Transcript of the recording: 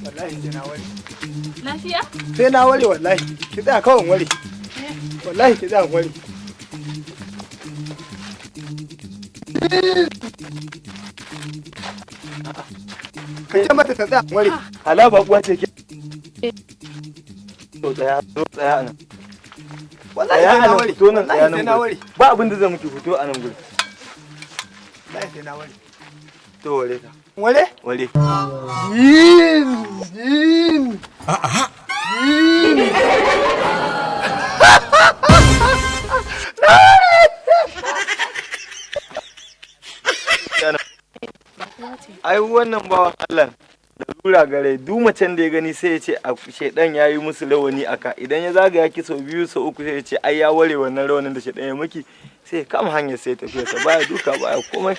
Wallahi sai na ware. Lafiya? Sai na ware wallahi. Ki tsaya kawai ware. Wallahi ki tsaya ware. Ka ce mata ta tsaya ware. Hala ba kuwa ce ke. Tsaya nan. Wallahi sai na ware. Fito nan tsaya nan. Ba abin da zan miki fito a nan gurin. Wallahi sai na ware. To ware ka. Ware? Ware. Yin. A'a. Ai wannan bawan Allah da lura gare duk macen da ya gani sai ya ce a shedan yayi musu rawani aka idan ya zagaya ki sau biyu sau uku sai ya ce ai ya ware wannan rawanin da shedan ya miki sai ya kama hanyar sai ya tafi sa baya duka baya komai.